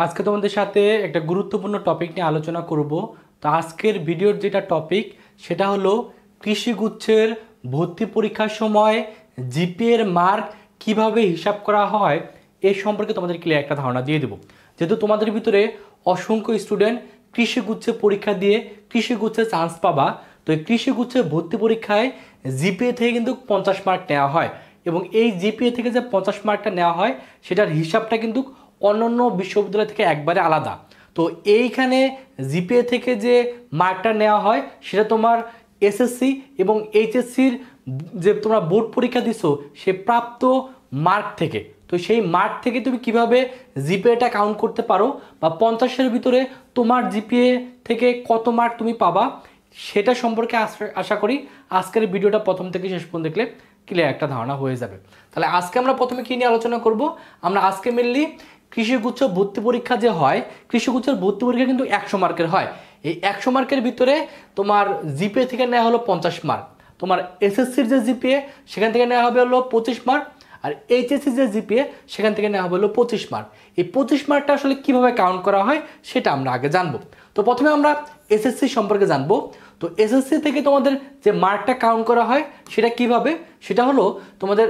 আজকে তোমাদের সাথে একটা গুরুত্বপূর্ণ টপিক নিয়ে আলোচনা করব। তো আজকের ভিডিওর যেটা টপিক সেটা হলো কৃষিগুচ্ছের ভর্তি পরীক্ষার সময় জিপিএ এর মার্ক কিভাবে হিসাব করা হয় এ সম্পর্কে তোমাদের ক্লিয়ার একটা ধারণা দিয়ে দেব। যেহেতু তোমাদের ভিতরে অসংখ্য স্টুডেন্ট কৃষিগুচ্ছে পরীক্ষা দিয়ে কৃষিগুচ্ছে চান্স পাবা, তো এই কৃষিগুচ্ছের ভর্তি পরীক্ষায় জিপিএ থেকে কিন্তু 50 মার্ক নেওয়া হয় এবং এই জিপিএ থেকে যে 50 মার্কটা নেওয়া হয় সেটার হিসাবটা কিন্তু অন্যান্য বিশ্ববিদ্যালয় থেকে একবারে আলাদা। তো এইখানে জিপিএ থেকে যে মার্কটা নেওয়া হয় সেটা তোমার এসএসসি এবং এইচএসসির যে তোমরা বোর্ড পরীক্ষা দিছো সে প্রাপ্ত মার্ক থেকে। তো সেই মার্ক থেকে তুমি কিভাবে জিপিএটা কাউন্ট করতে পারো বা 50-এর ভিতরে তোমার জিপিএ থেকে কত মার্ক তুমি পাবা সেটা সম্পর্কে আশা করি আজকের ভিডিওটা প্রথম থেকে শেষ পর্যন্ত দেখলে ক্লিয়ার একটা ধারণা হয়ে যাবে। তাহলে আজকে আমরা প্রথমে কী নিয়ে আলোচনা করব? আমরা আজকে মেনলি কৃষিগুচ্ছ ভর্তি পরীক্ষা যে হয়, কৃষিগুচ্ছের ভর্তি পরীক্ষা কিন্তু 100 মার্কের হয়। এই 100 মার্কের ভিতরে তোমার জিপিএ থেকে নেওয়া হলো 50 মার্ক, তোমার এসএসসির যে জিপিএ সেখান থেকে নেওয়া হবে হলো 25 মার্ক, আর এইচএসসি যে জিপিএ সেখান থেকে নেওয়া হবে হলো 25 মার্ক। এই 25 মার্কটা আসলে কীভাবে কাউন্ট করা হয় সেটা আমরা আগে জানবো। তো প্রথমে আমরা এসএসসি সম্পর্কে জানবো। তো এসএসসি থেকে তোমাদের যে মার্কটা কাউন্ট করা হয় সেটা কিভাবে, সেটা হলো তোমাদের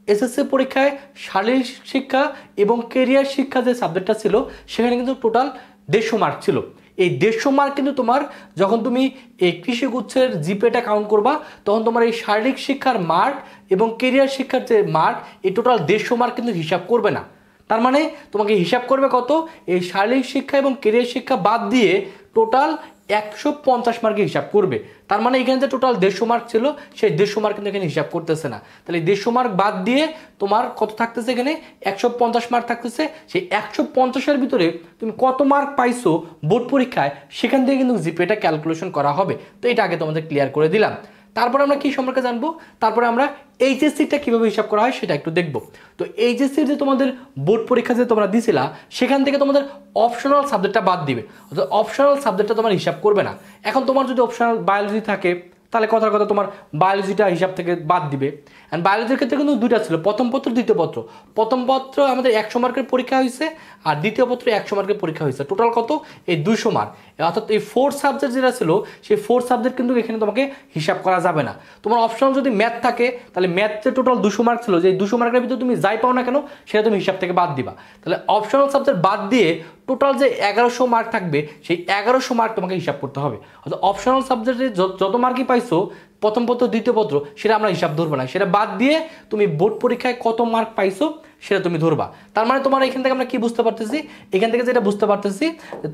এসএসসি পরীক্ষায় শারীরিক শিক্ষা এবং কেরিয়ার শিক্ষা যে সাবজেক্টটা ছিল সেখানে কিন্তু টোটাল 150 মার্ক ছিল। এই 150 মার্ক কিন্তু তোমার যখন তুমি এই কৃষিগুচ্ছের জিপিএটা কাউন্ট করবা তখন তোমার এই শারীরিক শিক্ষার মার্ক এবং কেরিয়ার শিক্ষার যে মার্ক এই টোটাল 150 মার্ক কিন্তু হিসাব করবে না। তার মানে তোমাকে হিসাব করবে কত, এই শারীরিক শিক্ষা এবং কেরিয়ার শিক্ষা বাদ দিয়ে টোটাল 150 মার্কে হিসাব করবে। তার মানে এখানে যে টোটাল 150 মার্ক ছিল সেই 150 মার্ক কিন্তু এখানে হিসাব করতেছে না। তাহলে 150 মার্ক বাদ দিয়ে তোমার কত থাকতেছে, এখানে 150 মার্ক থাকতেছে। সেই 150-এর ভিতরে তুমি কত মার্ক পাইছো বোর্ড পরীক্ষায় সেখান থেকে কিন্তু জিপিএটা ক্যালকুলেশন করা হবে। তো এটা আগে তোমাদের ক্লিয়ার করে দিলাম। তারপরে আমরা কি সম্পর্কে জানবো, তারপরে আমরা এইচএসসিটা কীভাবে হিসাব করা হয় সেটা একটু দেখব। তো এইচএসসির যে তোমাদের বোর্ড পরীক্ষা যে তোমরা দিছিলা সেখান থেকে তোমাদের অপশনাল সাবজেক্টটা বাদ দিবে, অর্থাৎ অপশনাল সাবজেক্টটা তোমার হিসাব করবে না। এখন তোমার যদি অপশনাল বায়োলজি থাকে তাহলে কথার কথা তোমার বায়োলজিটা হিসাব থেকে বাদ দিবে। অ্যান্ড বায়োলজির ক্ষেত্রে কিন্তু দুইটা ছিল, প্রথম পত্র দ্বিতীয় পত্র। প্রথম পত্র আমাদের 100 মার্কের পরীক্ষা হয়েছে আর দ্বিতীয় পত্র 100 মার্কের পরীক্ষা হয়েছে। টোটাল কত, এই 200 মার্ক। অর্থাৎ এই 4 সাবজেক্ট যেটা ছিল সেই 4 সাবজেক্ট কিন্তু এখানে তোমাকে হিসাব করা যাবে না। তোমার অপশনাল যদি ম্যাথ থাকে তাহলে ম্যাথে টোটাল 200 মার্ক ছিল, যে 200 মার্কের ভিতরে তুমি যাই পাও না কেন সেটা তুমি হিসাব থেকে বাদ দিবা। তাহলে অপশনাল সাবজেক্ট বাদ দিয়ে টোটাল যে 1100 মার্ক থাকবে সেই 1100 মার্ক তোমাকে হিসাব করতে হবে। অর্থাৎ অপশনাল সাবজেক্টে যত মার্কই পাইছো প্রথম পত্র দ্বিতীয় পত্র সেটা আমরা হিসাব ধরবো না, সেটা বাদ দিয়ে তুমি বোর্ড পরীক্ষায় কত মার্ক পাইছো সেটা তুমি ধরবা। তার মানে তোমার এখান থেকে আমরা কি বুঝতে পারতেছি, এখান থেকে যেটা বুঝতে পারতেছি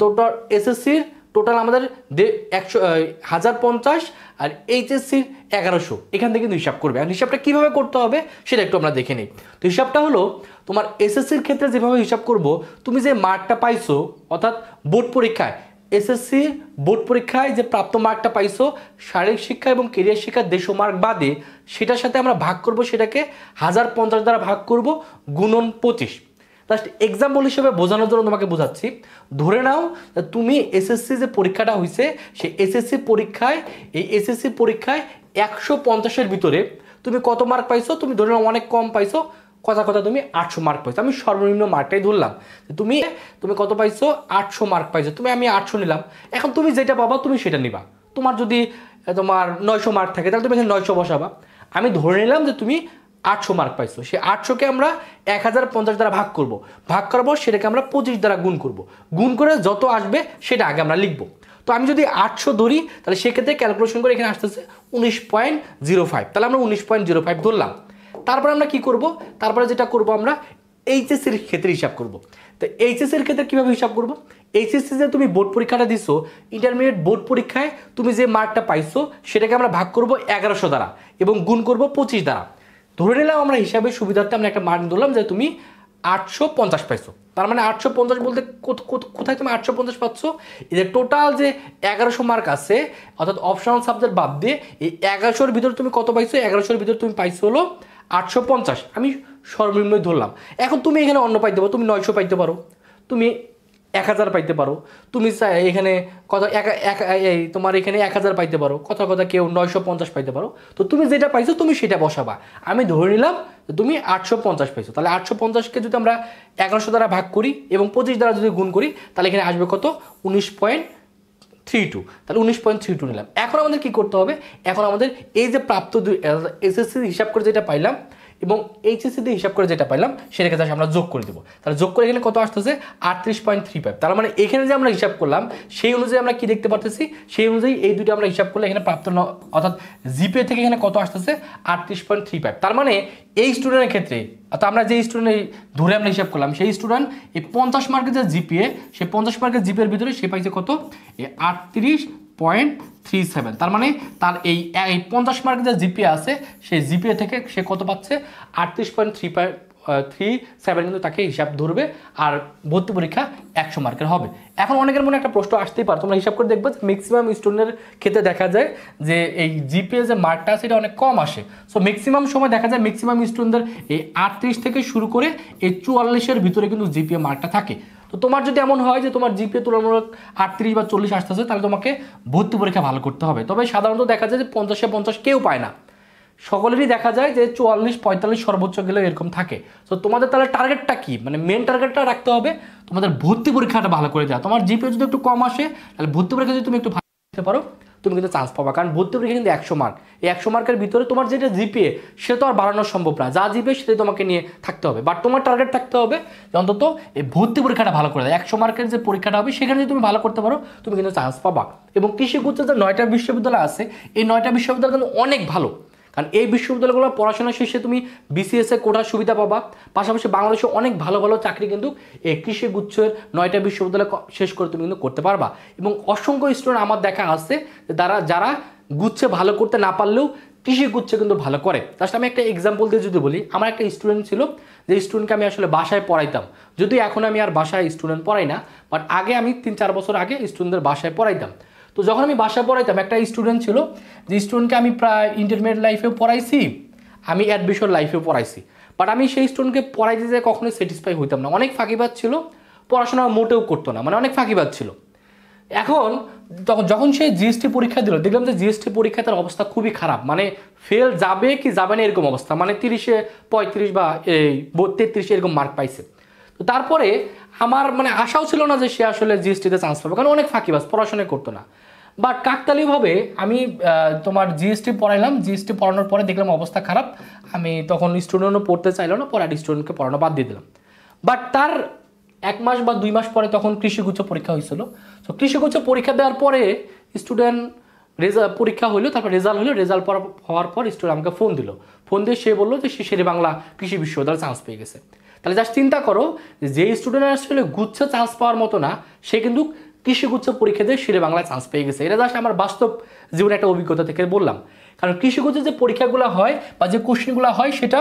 টোটাল এসএসসির টোটাল আমাদের 1050 আর এইচএসসির 1100 এখান থেকে কিন্তু হিসাব করবে। আর হিসাবটা কীভাবে করতে হবে সেটা একটু আমরা দেখে নিই। তো হিসাবটা হলো তোমার এসএসসির ক্ষেত্রে যেভাবে হিসাব করব, তুমি যে মার্কটা পাইছো অর্থাৎ বোর্ড পরীক্ষায় এসএসসি বোর্ড পরীক্ষায় যে প্রাপ্ত মার্কটা পাইছো শারীরিক শিক্ষা এবং কেরিয়ার শিক্ষা 150 মার্ক বাদে সেটার সাথে আমরা ভাগ করব, সেটাকে 1050 দ্বারা ভাগ করব গুণন 25। জাস্ট এক্সাম্পল হিসেবে বোঝানোর জন্য তোমাকে বোঝাচ্ছি। ধরে নাও তুমি এসএসসি যে পরীক্ষাটা হয়েছে সেই এসএসসি পরীক্ষায় 150-এর ভিতরে তুমি কত মার্ক পাইছো, তুমি ধরে নাও অনেক কম পাইছো, কথা তুমি 800 মার্ক পাইছো। আমি সর্বনিম্ন মার্কটাই ধরলাম। তুমি কত পাইছো, 800 মার্ক পাইছো। আমি 800 নিলাম। এখন তুমি যেটা পাবা তুমি সেটা নিবা। তোমার যদি তোমার 900 মার্ক থাকে তাহলে তুমি এখানে 900 বসাবা। আমি ধরে নিলাম যে তুমি 800 মার্ক পাইছো, সেই 800কে আমরা 1050 দ্বারা ভাগ করব, ভাগ করার পর সেটাকে আমরা 25 দ্বারা গুণ করব, গুণ করে যত আসবে সেটা আগে আমরা লিখবো। তো আমি যদি 800 ধরি তাহলে সেক্ষেত্রে ক্যালকুলেশন করে এখানে আসতেছে 19.05, তাহলে আমরা 19.05 ধরলাম। তারপরে আমরা কি করব, তারপরে যেটা করব আমরা এইচএসসির ক্ষেত্রে হিসাব করব। তো এইচএসসির ক্ষেত্রে কীভাবে হিসাব করব, এইচএসসি যে তুমি বোর্ড পরীক্ষাটা দিছো ইন্টারমিডিয়েট বোর্ড পরীক্ষায় তুমি যে মার্কটা পাইছো সেটাকে আমরা ভাগ করব 1100 দ্বারা এবং গুণ করব 25 দ্বারা। ধরে নিলাম আমরা হিসাবের সুবিধার্থে আমরা একটা মার্ক ধরলাম যে তুমি 850 পাইছো। তার মানে 850 বলতে কোথায় তুমি 850 পাচ্ছ, এদের টোটাল যে 1100 মার্ক আছে অর্থাৎ অপশনাল সাবজেক্ট বাদ দিয়ে এই 1100-এর ভিতরে তুমি কত পাইছো, 1100-এর ভিতরে তুমি পাইছো হলো 850। আমি সর্বনিম্নই ধরলাম। এখন তুমি এখানে অন্য পাইতে পারো, তুমি 900 পাইতে পারো, তুমি 1000 পাইতে পারো, তুমি এখানে কত এই তোমার এখানে 1000 পাইতে পারো, কথা কথা কেউ 950 পাইতে পারো। তো তুমি যেটা পাইছো তুমি সেটা বসাবা। আমি ধরে নিলাম তুমি 850 পাইছো, তাহলে 850কে যদি আমরা 1100 দ্বারা ভাগ করি এবং 25 দ্বারা যদি গুণ করি তাহলে এখানে আসবে কত 19.32, তাহলে 19.32 নিলাম। এখন আমাদের কি করতে হবে, এখন আমাদের এই যে প্রাপ্ত এসএসসি হিসাব করে যেটা পাইলাম এবং এইচএসসি দিয়ে হিসাব করে যেটা পাইলাম সেটাকে জাস্ট আমরা যোগ করে দেবো। তাহলে যোগ করে এখানে কত আসতেছে 38.35। তার মানে এখানে যে আমরা হিসাব করলাম সেই অনুযায়ী আমরা কি দেখতে পারতেছি, সেই অনুযায়ী এই দুটো আমরা হিসাব করলে এখানে প্রাপ্ত অর্থাৎ জিপিএ থেকে এখানে কত আসতেছে 38.35। তার মানে এই স্টুডেন্টের ক্ষেত্রে অর্থাৎ আমরা যে স্টুডেন্ট ধরে আমরা হিসাব করলাম সেই স্টুডেন্ট এই 50 মার্কের যে জিপিএ সেই 50 মার্কের জিপিএর ভিতরে সে পাইছে কত 38.37। তার মানে তার এই 50 মার্কের যে জিপিএ আছে সেই জিপিএ থেকে সে কত পাচ্ছে 38.37 কিন্তু তাকে হিসাব ধরবে আর ভর্তি পরীক্ষা 100 মার্কের হবে। এখন অনেকের মনে একটা প্রশ্ন আসতেই পারে, তোমরা হিসাব করে দেখবে ম্যাক্সিমাম স্টুডেন্টের ক্ষেত্রে দেখা যায় যে এই জিপিএ যে মার্কটা আছে এটা অনেক কম আসে। সো ম্যাক্সিমাম সময় দেখা যায় ম্যাক্সিমাম স্টুডেন্টদের এই 38 থেকে শুরু করে এই 44-এর ভিতরে কিন্তু জিপিএ মার্কটা থাকে। তো তোমার যদি এমন হয় যে তোমার জিপিএ তুলনামূলক 38 বা 40 আসতেছে তাহলে তোমাকে ভর্তি পরীক্ষা ভালো করতে হবে। তবে সাধারণত দেখা যায় যে 50-50 কেউ পায় না, সকলেরই দেখা যায় যে 44-45 সর্বোচ্চ গেলেও এরকম থাকে। তো তোমাদের তাহলে টার্গেটটা কি, মানে মেন টার্গেটটা রাখতে হবে তোমাদের ভর্তি পরীক্ষাটা ভালো করে দেওয়া। তোমার জিপিএ যদি একটু কম আসে তাহলে ভর্তি পরীক্ষা যদি তুমি একটু ভালো দিতে পারো তুমি কিন্তু চান্স পাবা, কারণ ভর্তি পরীক্ষা কিন্তু 100 মার্ক। এই 100 মার্কের ভিতরে তোমার যেটা জিপিএ সে তো আর বাড়ানো সম্ভব না, যা জিপিএ সেটাই তোমাকে নিয়ে থাকতে হবে। বাট তোমার টার্গেট থাকতে হবে যে অন্তত এই ভর্তি পরীক্ষাটা ভালো করে দেয়। 100 মার্কের যে পরীক্ষাটা হবে সেখানে যদি তুমি ভালো করতে পারো তুমি কিন্তু চান্স পাবা। এবং কৃষিগুচ্ছ যে 9টা বিশ্ববিদ্যালয় আছে এই 9টা বিশ্ববিদ্যালয় কিন্তু অনেক ভালো, কারণ এই বিশ্ববিদ্যালয়গুলো পড়াশোনা শেষে তুমি বিসিএস এ কোটার সুবিধা পাবা, পাশাপাশি বাংলাদেশে অনেক ভালো ভালো চাকরি কিন্তু এই কৃষিগুচ্ছের 9টা বিশ্ববিদ্যালয় শেষ করে তুমি কিন্তু করতে পারবা। এবং অসংখ্য স্টুডেন্ট আমার দেখা আছে যারা গুচ্ছে ভালো করতে না পারলেও কৃষিগুচ্ছে কিন্তু ভালো করে। তাছাড়া আমি একটা এক্সাম্পল দিয়ে যদি বলি, আমার একটা স্টুডেন্ট ছিল যে স্টুডেন্টকে আমি আসলে বাসায় পড়াইতাম, যদি এখন আমি আর বাসায় স্টুডেন্ট পড়াই না, বাট আগে আমি 3-4 বছর আগে স্টুডেন্টদের বাসায় পড়াইতাম। তো যখন আমি বাসায় পড়াইতাম একটা স্টুডেন্ট ছিল যে স্টুডেন্টকে আমি প্রায় ইন্টারমিডিয়েট লাইফেও পড়াইছি, আমি অ্যাডমিশন লাইফেও পড়াইছি, বাট আমি সেই স্টুডেন্টকে পড়াইতে যেয়ে কখনোই স্যাটিসফাই হইতাম না। অনেক ফাঁকিবাজ ছিল, পড়াশোনা মোটেও করতো না, মানে অনেক ফাঁকিবাজ ছিল। এখন যখন সে জিএসটি পরীক্ষা দিল দেখলাম যে জিএসটি পরীক্ষায় তার অবস্থা খুবই খারাপ, মানে ফেল যাবে কি যাবে না এরকম অবস্থা, মানে 30-এ 35 বা এই 33 এরকম মার্ক পাইছে। তো তারপরে আমার মানে আশাও ছিল না যে সে আসলে জিএসটিতে চান্স পাবে, কারণ অনেক ফাঁকিবাজ পড়াশোনা করতো না। বাট কাকতালীয়ভাবে আমি তোমার জিএসটি পড়াইলাম, জিএসটি পড়ানোর পরে দেখলাম অবস্থা খারাপ, আমি তখন স্টুডেন্টও পড়তে চাইলো না, পরে আর স্টুডেন্টকে পড়ানো বাদ দিয়ে দিলাম। বাট তার 1 মাস বা 2 মাস পরে তখন কৃষিগুচ্ছ পরীক্ষা হয়েছিল। তো কৃষিগুচ্ছ পরীক্ষা দেওয়ার পরে স্টুডেন্ট পরীক্ষা হইলো, তারপর রেজাল্ট হলো, রেজাল্ট হওয়ার পর স্টুডেন্ট আমাকে ফোন দিল, ফোন দিয়ে সে বললো যে সে শেরে বাংলা কৃষি বিশ্ববিদ্যালয়ে চান্স পেয়ে গেছে। তাহলে জাস্ট চিন্তা করো যে স্টুডেন্ট আসলে গুচ্ছে চান্স পাওয়ার মতো না সে কিন্তু কৃষিগুচ্ছ পরীক্ষা দিয়ে শেরে বাংলায় চান্স পেয়ে গেছে। এটা জাস্ট আমার বাস্তব জীবনে একটা অভিজ্ঞতা থেকে বললাম, কারণ কৃষিগুচ্ছের যে পরীক্ষাগুলো হয় বা যে কোশ্চেনগুলো হয় সেটা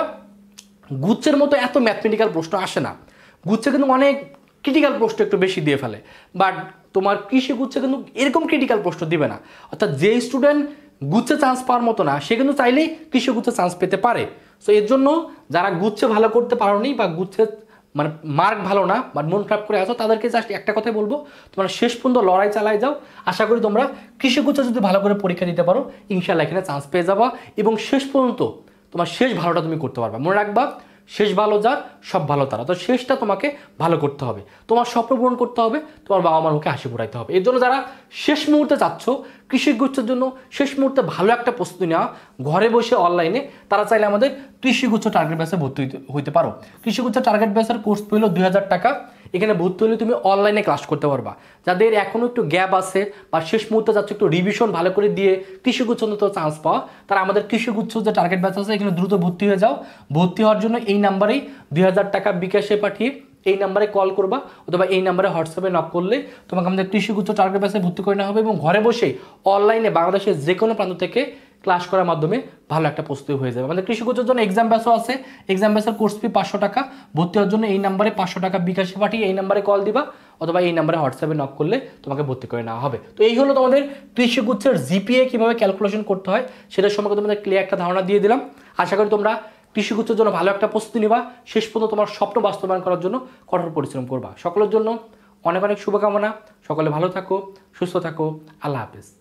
গুচ্ছের মতো এত ম্যাথমেটিক্যাল প্রশ্ন আসে না, গুচ্ছে কিন্তু অনেক ক্রিটিক্যাল প্রশ্ন একটু বেশি দিয়ে ফেলে, বাট তোমার কৃষিগুচ্ছে কিন্তু এরকম ক্রিটিক্যাল প্রশ্ন দিবে না। অর্থাৎ যে স্টুডেন্ট গুচ্ছে চান্স পাওয়ার মতো না সে কিন্তু চাইলেই কৃষিগুচ্ছে চান্স পেতে পারে। সো এর জন্য যারা গুচ্ছে ভালো করতে পারোনি বা গুচ্ছে মানে মার্ক ভালো না বা মন খারাপ করে আসো তাদেরকে জাস্ট একটা কথাই বলবো, তোমরা শেষ পর্যন্ত লড়াই চালাই যাও। আশা করি তোমরা কৃষিগুচ্ছে যদি ভালো করে পরীক্ষা দিতে পারো ইনশাআল্লাহ এখানে চান্স পেয়ে যাবা এবং শেষ পর্যন্ত তোমার শেষ ভালোটা তুমি করতে পারবা। মনে রাখবা শেষ ভালো যার সব ভালো তারা, তো শেষটা তোমাকে ভালো করতে হবে, তোমার স্বপ্ন পূরণ করতে হবে, তোমার বাবা মার মুখে হাসি ফুটাইতে হবে। এর জন্য যারা শেষ মুহূর্তে চাচ্ছ কৃষিগুচ্ছের জন্য শেষ মুহূর্তে ভালো একটা প্রস্তুতি নেওয়া ঘরে বসে অনলাইনে, তারা চাইলে আমাদের কৃষিগুচ্ছ টার্গেট বেসে ভর্তি হইতে পারো। কৃষিগুচ্ছ টার্গেট বেসের কোর্স পেল 2000 টাকা, এখানে ভর্তি হলে তুমি অনলাইনে ক্লাস করতে পারবা। যাদের এখনও একটু গ্যাপ আছে বা শেষ মুহূর্তে যাচ্ছে একটু রিভিশন ভালো করে দিয়ে কৃষিগুচ্ছ তো চান্স পাওয়া, তারা আমাদের কৃষিগুচ্ছ যে টার্গেট ব্যাচ আছে এখানে দ্রুত ভর্তি হয়ে যাও। ভর্তি হওয়ার জন্য এই নাম্বারেই 2000 টাকা বিকাশে পাঠিয়ে এই নাম্বারে কল করবা অথবা এই নাম্বারে হোয়াটসঅ্যাপে নক করলে তোমাকে আমাদের কৃষিগুচ্ছ টার্গেট ব্যাচে ভর্তি করে নেওয়া হবে এবং ঘরে বসেই অনলাইনে বাংলাদেশের যে কোনো প্রান্ত থেকে ক্লাস করার মাধ্যমে ভালো একটা প্রস্তুতি হয়ে যাবে। আমাদের কৃষিগুচ্ছের জন্য এক্সাম ব্যাচও আছে, এক্সাম ব্যাচের কোর্স ফি 500 টাকা। ভর্তি হওয়ার জন্য এই নাম্বারে 500 টাকা বিকাশে পাঠিয়ে এই নাম্বারে কল দিবা অথবা এই নাম্বারে হোয়াটসঅ্যাপে নক করলে তোমাকে ভর্তি করে নেওয়া হবে। তো এই হলো তোমাদের কৃষিগুচ্ছের জিপিএ কীভাবে ক্যালকুলেশন করতে হয় সেটার সম্পর্কে তোমাদের ক্লিয়ার একটা ধারণা দিয়ে দিলাম। আশা করি তোমরা কৃষিগুচ্ছের জন্য ভালো একটা প্রস্তুতি নিবা, শেষ পর্যন্ত তোমার স্বপ্ন বাস্তবায়ন করার জন্য কঠোর পরিশ্রম করবা। সকলের জন্য অনেক অনেক শুভকামনা। সকলে ভালো থাকো, সুস্থ থাকো। আল্লাহ হাফেজ।